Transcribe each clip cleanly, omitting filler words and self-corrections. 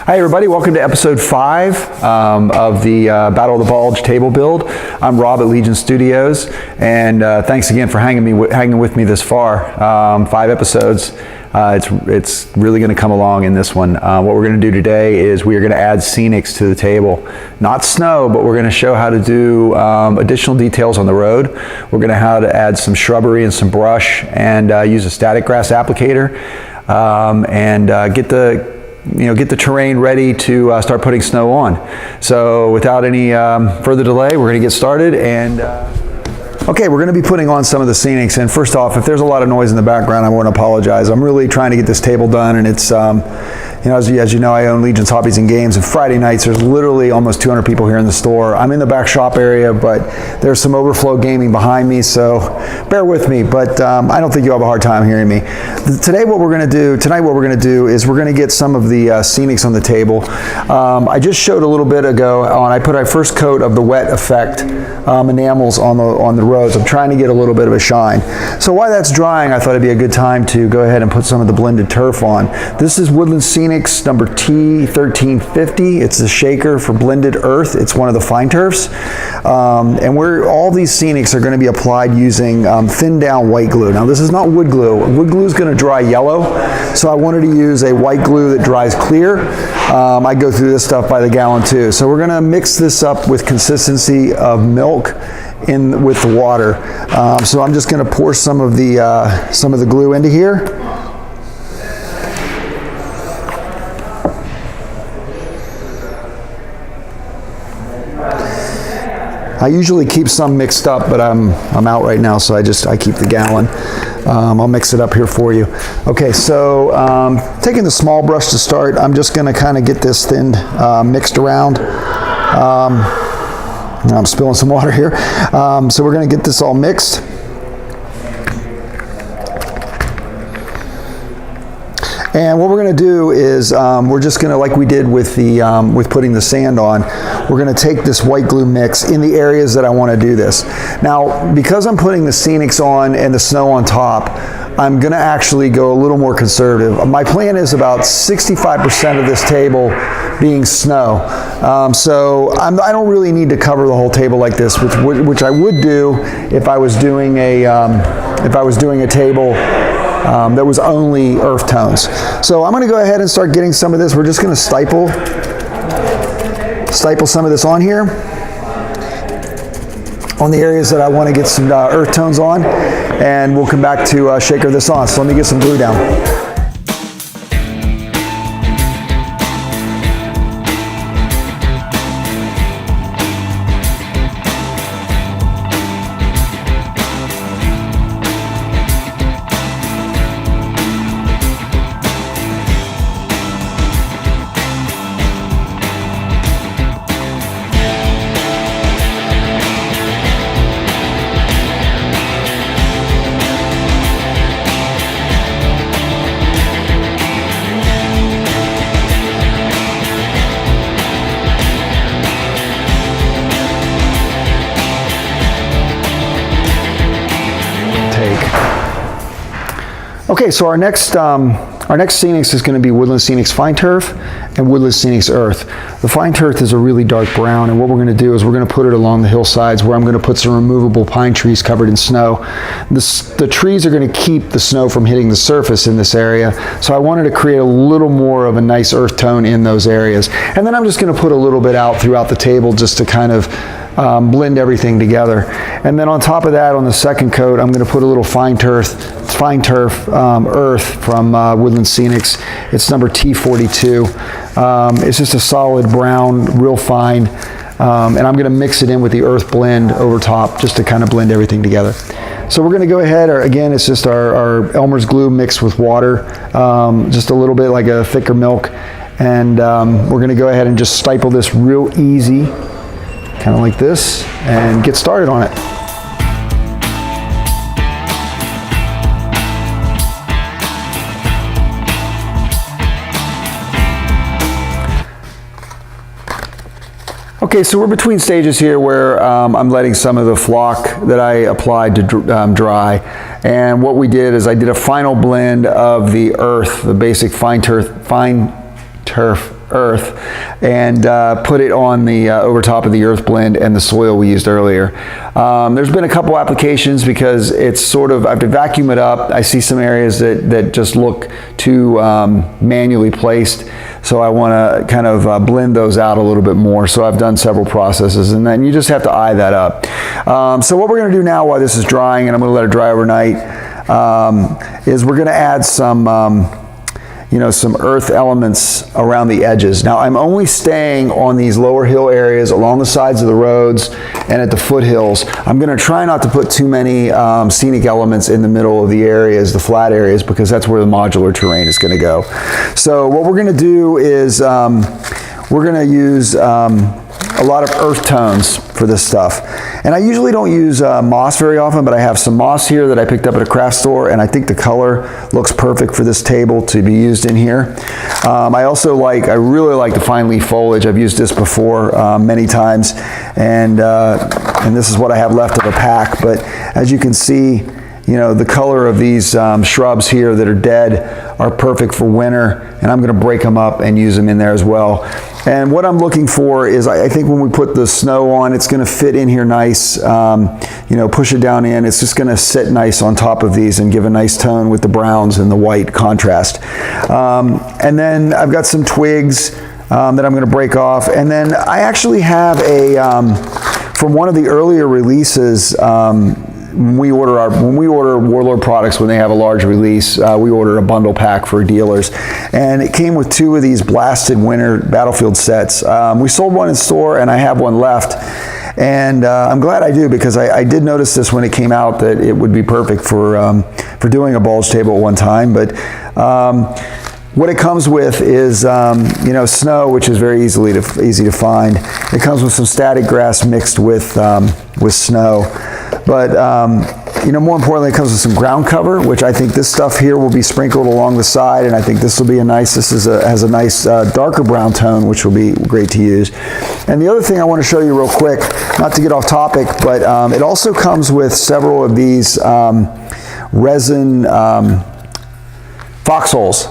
Hi everybody, welcome to episode 5 of the Battle of the Bulge table build. I'm Rob at LegionsStudios, and thanks again for hanging with me this far. 5 episodes. It's really going to come along in this one. What we're going to do today is we are going to add scenics to the table. Not snow, but we're going to show how to do additional details on the road. We're going to how to add some shrubbery and some brush and use a static grass applicator and get the terrain ready to start putting snow on. So without any further delay, we're going to get started. And okay, we're going to be putting on some of the scenics. And first off, if there's a lot of noise in the background, I want to apologize. I'm really trying to get this table done, and it's as you know, I own Legions Hobbies and Games, and Friday nights there's literally almost 200 people here in the store. I'm in the back shop area, but there's some overflow gaming behind me, so bear with me, but I don't think you'll have a hard time hearing me. Tonight what we're going to do is we're going to get some of the scenics on the table. I just showed a little bit ago I put our first coat of the wet effect enamels on the roads. I'm trying to get a little bit of a shine. So while that's drying, I thought it'd be a good time to go ahead and put some of the blended turf on. This is Woodland Scenics number T1350. It's the shaker for blended earth. It's one of the fine turfs. And all these scenics are going to be applied using thin down white glue. Now this is not wood glue. Wood glue is going to dry yellow, so I wanted to use a white glue that dries clear. I go through this stuff by the gallon too. So we're going to mix this up with consistency of milk with the water. So I'm just going to pour some of the glue into here. I usually keep some mixed up, but I'm out right now, so I keep the gallon. I'll mix it up here for you. Okay, so taking the small brush to start, I'm just going to kind of get this thinned, mixed around. I'm spilling some water here. So we're going to get this all mixed. And what we're going to do is we're just going to, like we did with putting the sand on, we're going to take this white glue mix in the areas that I want to do this. Now, because I'm putting the scenics on and the snow on top, I'm going to actually go a little more conservative. My plan is about 65% of this table being snow. So I don't really need to cover the whole table like this, which I would do if I was doing a table that was only earth tones. So I'm going to go ahead and start getting some of this. We're just going to staple some of this on here on the areas that I want to get some earth tones on, and we'll come back to shaker this on. So let me get some glue down. Okay, so our next scenics is going to be Woodland Scenics Fine Turf and Woodland Scenics Earth. The Fine Turf is a really dark brown, and what we're going to do is we're going to put it along the hillsides where I'm going to put some removable pine trees covered in snow. The trees are going to keep the snow from hitting the surface in this area, so I wanted to create a little more of a nice earth tone in those areas. And then I'm just going to put a little bit out throughout the table just to kind of blend everything together. And then on top of that, on the second coat, I'm going to put a little fine turf earth from Woodland Scenics. It's number T42. It's just a solid brown, real fine, and I'm going to mix it in with the earth blend over top just to kind of blend everything together. So we're going to go ahead, again, it's just our Elmer's glue mixed with water, just a little bit like a thicker milk, and we're going to go ahead and just staple this real easy, kind of like this, and get started on it. Okay, so we're between stages here where I'm letting some of the flock that I applied to dry. And what we did is I did a final blend of the earth, the basic fine turf earth and put it on the over top of the earth blend and the soil we used earlier. There's been a couple applications because it's sort of, I have to vacuum it up. I see some areas that just look too manually placed, so I want to kind of blend those out a little bit more. So I've done several processes, and then you just have to eye that up. So what we're going to do now while this is drying, and I'm going to let it dry overnight, is we're going to add some some earth elements around the edges. Now I'm only staying on these lower hill areas along the sides of the roads and at the foothills. I'm going to try not to put too many scenic elements in the middle of the areas, the flat areas, because that's where the modular terrain is going to go. So what we're going to do is we're going to use a lot of earth tones for this stuff. And I usually don't use moss very often, but I have some moss here that I picked up at a craft store, and I think the color looks perfect for this table to be used in here. I really like the fine leaf foliage. I've used this before many times, and this is what I have left of a pack. But as you can see, the color of these shrubs here that are dead are perfect for winter, and I'm going to break them up and use them in there as well. And what I'm looking for is, I think when we put the snow on, it's going to fit in here nice. Push it down in. It's just going to sit nice on top of these and give a nice tone with the browns and the white contrast. And then I've got some twigs that I'm going to break off. And then I actually have from one of the earlier releases, when we order Warlord products, when they have a large release, we order a bundle pack for dealers, and it came with 2 of these blasted winter battlefield sets. We sold one in store, and I have one left, and I'm glad I do, because I did notice this when it came out, that it would be perfect for doing a bulge table at one time. But what it comes with is snow, which is very easy to find. It comes with some static grass mixed with snow. But more importantly, it comes with some ground cover, which I think this stuff here will be sprinkled along the side, and I think this will be has a nice darker brown tone, which will be great to use. And the other thing I want to show you real quick, not to get off topic, but it also comes with several of these resin foxholes,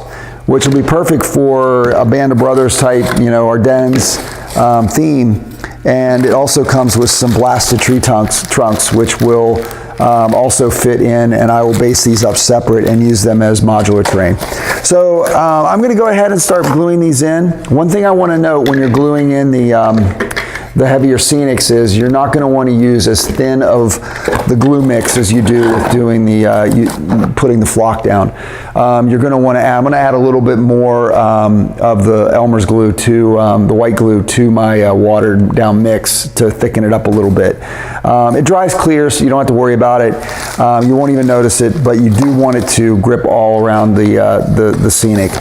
which will be perfect for a Band of Brothers type, Ardennes theme. And it also comes with some blasted tree trunks, which will also fit in, and I will base these up separate and use them as modular terrain. So I'm going to go ahead and start gluing these in. One thing I want to note when you're gluing in the heavier scenics is you're not going to want to use as thin of the glue mix as you do with doing putting the flock down. You're going to want to add, I'm going to add a little bit more of the Elmer's glue to the white glue to my watered down mix to thicken it up a little bit. It dries clear, so you don't have to worry about it. You won't even notice it, but you do want it to grip all around the scenic.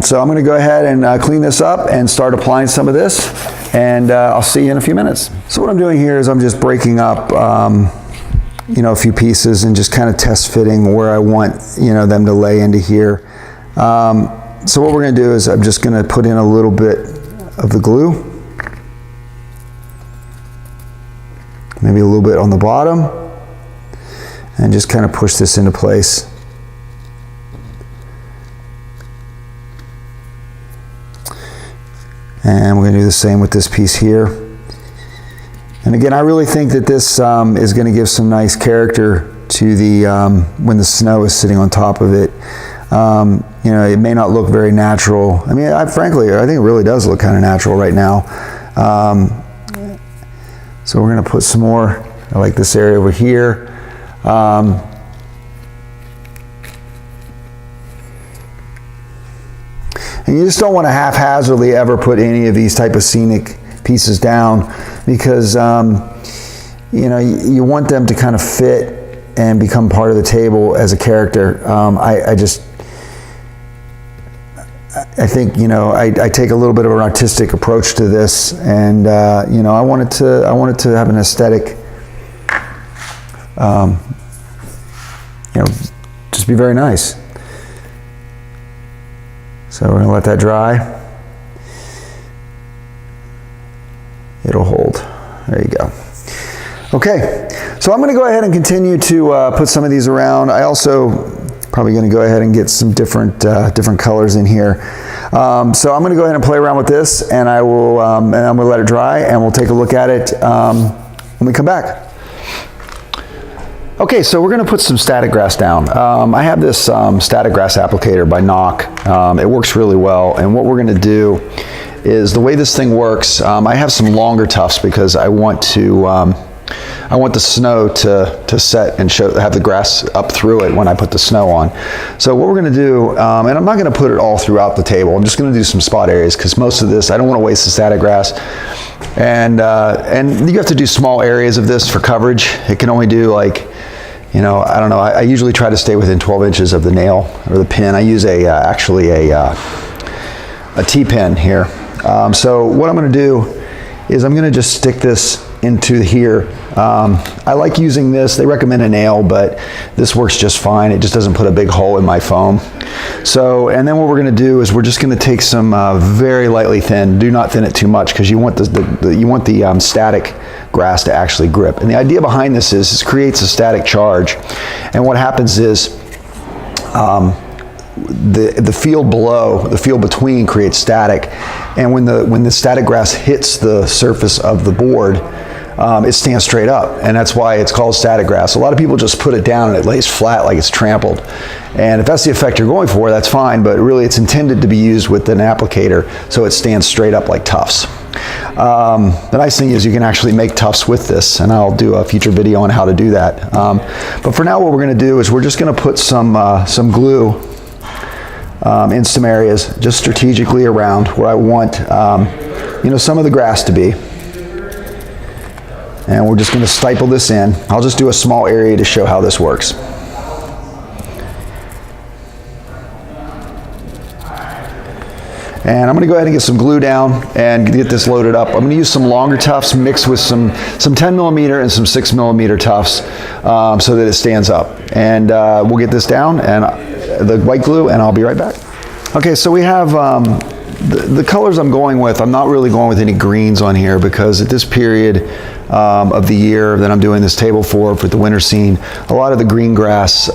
So I'm going to go ahead and clean this up and start applying some of this, and I'll see you in a few minutes. So what I'm doing here is I'm just breaking up a few pieces and just kind of test fitting where I want them to lay into here. So what we're going to do is I'm just going to put in a little bit of the glue, maybe a little bit on the bottom, and just kind of push this into place. And we're going to do the same with this piece here. And again, I really think that this is going to give some nice character to the when the snow is sitting on top of it. It may not look very natural. I mean, frankly, I think it really does look kind of natural right now. So we're going to put some more. I like this area over here. And you just don't want to haphazardly ever put any of these type of scenic pieces down, because you want them to kind of fit and become part of the table as a character. I think I take a little bit of an artistic approach to this, and I want it to have an aesthetic, just be very nice. So we're going to let that dry. It'll hold. There you go. Okay, so I'm going to go ahead and continue to put some of these around. I also probably going to go ahead and get some different colors in here. So I'm going to go ahead and play around with this, and I will, and I'm going to let it dry, and we'll take a look at it when we come back. Okay, so we're going to put some static grass down. I have this static grass applicator by Knock. It works really well, and what we're going to do is, the way this thing works, I have some longer tufts because I want the snow to set and have the grass up through it when I put the snow on. So what we're going to do, and I'm not going to put it all throughout the table, I'm just going to do some spot areas because most of this, I don't want to waste the static grass. And you have to do small areas of this for coverage. It can only do like, you know, I don't know, I usually try to stay within 12 inches of the nail or the pin. I use actually a T-pin here. So what I'm going to do is I'm going to just stick this into here. I like using this. They recommend a nail, but this works just fine. It just doesn't put a big hole in my foam. So, and then what we're going to do is we're just going to take some very lightly thin. Do not thin it too much because you want the static grass to actually grip. And the idea behind this is it creates a static charge. And what happens is the field below, the field between creates static, and when the static grass hits the surface of the board, it stands straight up, and that's why it's called static grass. A lot of people just put it down and it lays flat like it's trampled, and if that's the effect you're going for, that's fine, but really it's intended to be used with an applicator so it stands straight up like tufts. The nice thing is you can actually make tufts with this, and I'll do a future video on how to do that. But for now, what we're going to do is we're just going to put some glue in some areas just strategically around where I want you know, some of the grass to be. And we're just going to staple this in. I'll just do a small area to show how this works. And I'm going to go ahead and get some glue down and get this loaded up. I'm going to use some longer tufts mixed with some 10mm and some 6mm tufts so that it stands up. And we'll get this down and the white glue, and I'll be right back. Okay, so we have the colors I'm going with. I'm not really going with any greens on here because at this period of the year that I'm doing this table for the winter scene, a lot of the green grass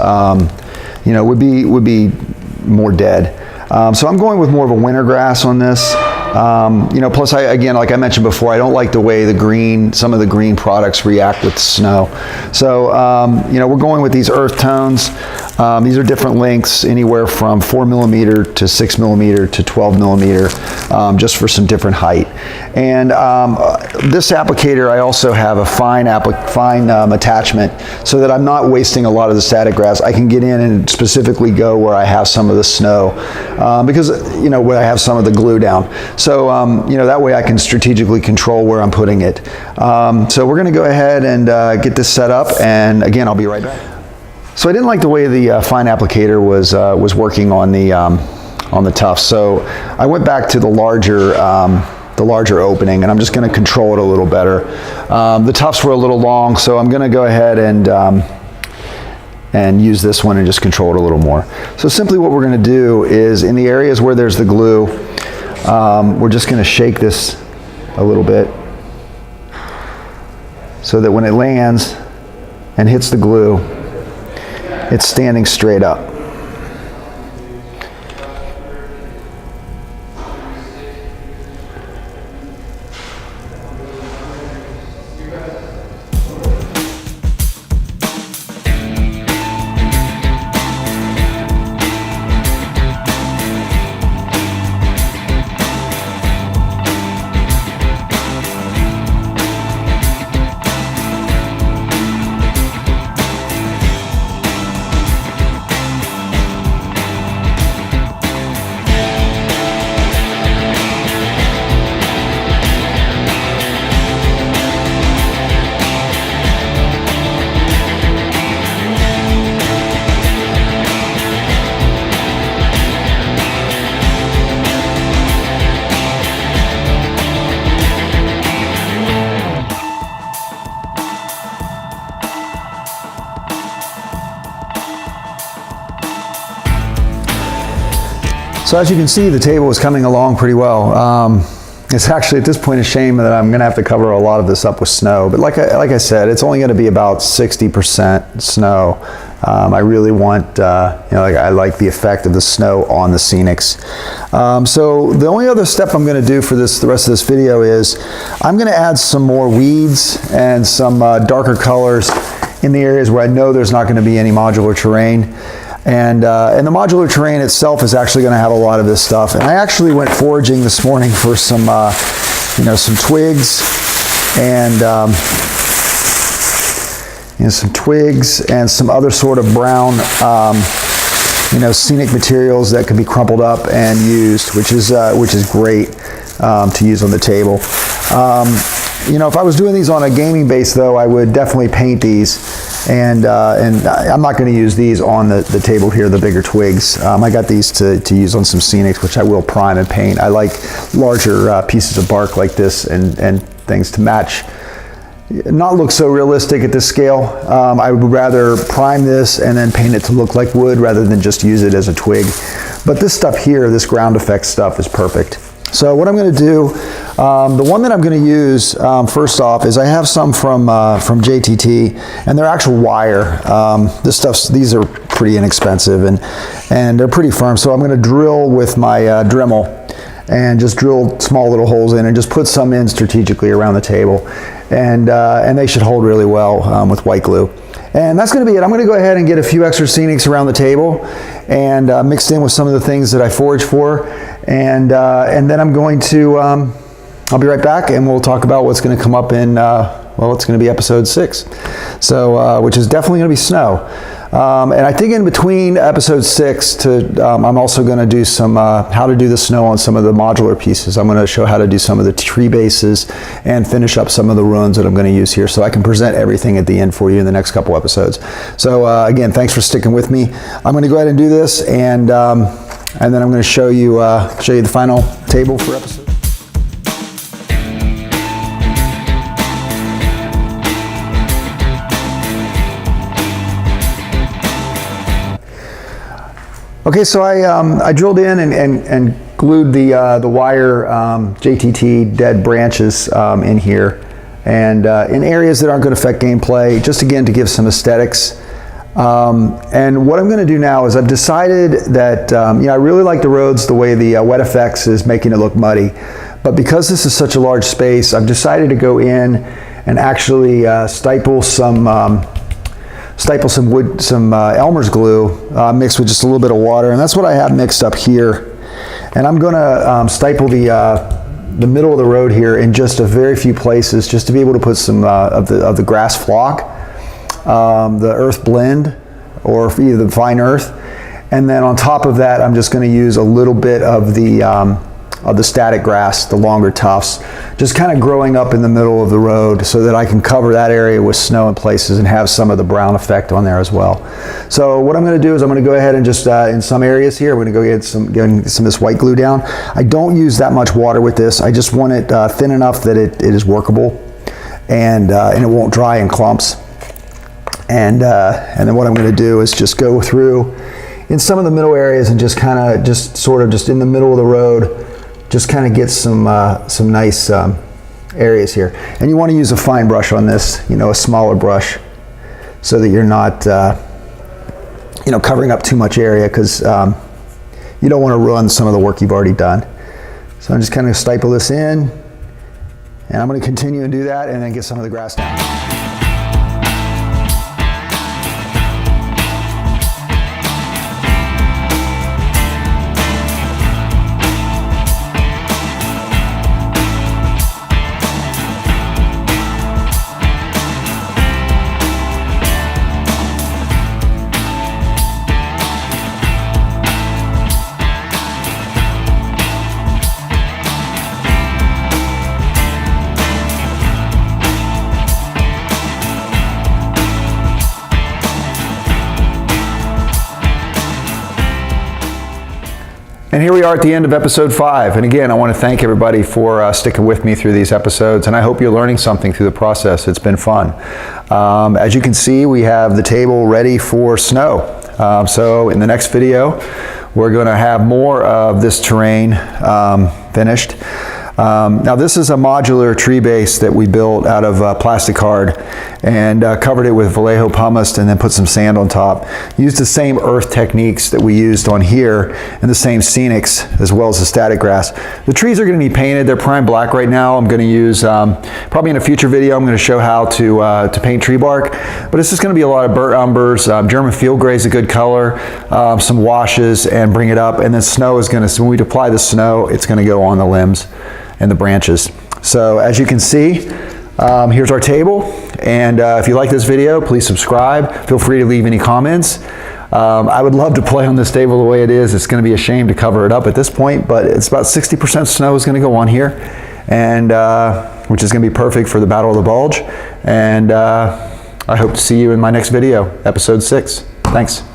you know, would be more dead. So I'm going with more of a winter grass on this. You know, plus again, like I mentioned before, I don't like the way some of the green products react with snow. So, you know, we're going with these earth tones. These are different lengths, anywhere from 4mm to 6mm to 12mm, just for some different height. And this applicator, I also have a fine attachment so that I'm not wasting a lot of the static grass. I can get in and specifically go where I have some of the snow, because, you know, where I have some of the glue down. So, you know, that way I can strategically control where I'm putting it. So we're going to go ahead and get this set up, and again, I'll be right back. So I didn't like the way the fine applicator was working on the tufts, so I went back to the larger opening, and I'm just going to control it a little better. The tufts were a little long, so I'm going to go ahead and use this one and just control it a little more. So simply what we're going to do is, in the areas where there's the glue, we're just going to shake this a little bit so that when it lands and hits the glue, it's standing straight up. So as you can see, the table is coming along pretty well. It's actually at this point a shame that I'm going to have to cover a lot of this up with snow. But like I said, it's only going to be about 60% snow. I really want, I like the effect of the snow on the scenics. So the only other step I'm going to do for the rest of this video is I'm going to add some more weeds and some darker colors in the areas where I know there's not going to be any modular terrain. And the modular terrain itself is actually going to have a lot of this stuff. And I actually went foraging this morning for some, some twigs and some other sort of brown, scenic materials that can be crumpled up and used, which is great to use on the table. If I was doing these on a gaming base, though, I would definitely paint these. And I'm not going to use these on the table here, the bigger twigs. I got these to use on some scenics, which I will prime and paint. I like larger pieces of bark like this and things to match, not look so realistic at this scale. I would rather prime this and then paint it to look like wood rather than just use it as a twig. But this stuff here, this ground effect stuff, is perfect. So what I'm going to do, the one that I'm going to use first off is I have some from JTT, and they're actual wire. These are pretty inexpensive and they're pretty firm. So I'm going to drill with my Dremel and just drill small little holes in and just put some in strategically around the table, and they should hold really well with white glue. And that's going to be it. I'm going to go ahead and get a few extra scenics around the table and mixed in with some of the things that I forage for. And then I'm going to, I'll be right back and we'll talk about what's going to come up in, it's going to be episode 6. So, which is definitely going to be snow. And I think in between episode 6 I'm also going to do some, how to do the snow on some of the modular pieces. I'm going to show how to do some of the tree bases and finish up some of the ruins that I'm going to use here, so I can present everything at the end for you in the next couple episodes. So again, thanks for sticking with me. I'm going to go ahead and do this, and then I'm going to show you the final table for episode. Okay, so I drilled in and glued the wire JTT dead branches in here, and in areas that aren't going to affect gameplay, just again to give some aesthetics. And what I'm going to do now is I've decided that I really like the roads the way the wet effects is making it look muddy, but because this is such a large space, I've decided to go in and actually staple some wood, some Elmer's glue mixed with just a little bit of water, and that's what I have mixed up here. And I'm going to staple the middle of the road here in just a very few places, just to be able to put some of the grass flock, the earth blend, or either the fine earth, and then on top of that, I'm just going to use a little bit of the static grass, the longer tufts, just kind of growing up in the middle of the road so that I can cover that area with snow in places and have some of the brown effect on there as well. So what I'm going to do is I'm going to go ahead and just, in some areas here, we're going to go get some of this white glue down. I don't use that much water with this. I just want it thin enough that it is workable and it won't dry in clumps. And then what I'm going to do is just go through in some of the middle areas and just kind of just in the middle of the road, just kind of get some nice areas here. And you want to use a fine brush on this, a smaller brush, so that you're not, covering up too much area, because you don't want to ruin some of the work you've already done. So I'm just kind of staple this in, and I'm going to continue and do that, and then get some of the grass down. And here we are at the end of episode 5. And again, I want to thank everybody for sticking with me through these episodes. And I hope you're learning something through the process. It's been fun. As you can see, we have the table ready for snow. So in the next video, we're going to have more of this terrain finished. Now this is a modular tree base that we built out of plastic card and covered it with Vallejo pumice and then put some sand on top. Used the same earth techniques that we used on here and the same scenics as well as the static grass. The trees are going to be painted. They're prime black right now. I'm going to use, probably in a future video, I'm going to show how to paint tree bark. But it's just going to be a lot of burnt umbers. German field gray is a good color. Some washes and bring it up. And then snow is going to, when we apply the snow, it's going to go on the limbs and the branches. So as you can see, here's our table. And if you like this video, please subscribe. Feel free to leave any comments. I would love to play on this table the way it is. It's going to be a shame to cover it up at this point, but it's about 60% snow is going to go on here, and which is going to be perfect for the Battle of the Bulge. And I hope to see you in my next video, episode 6. Thanks.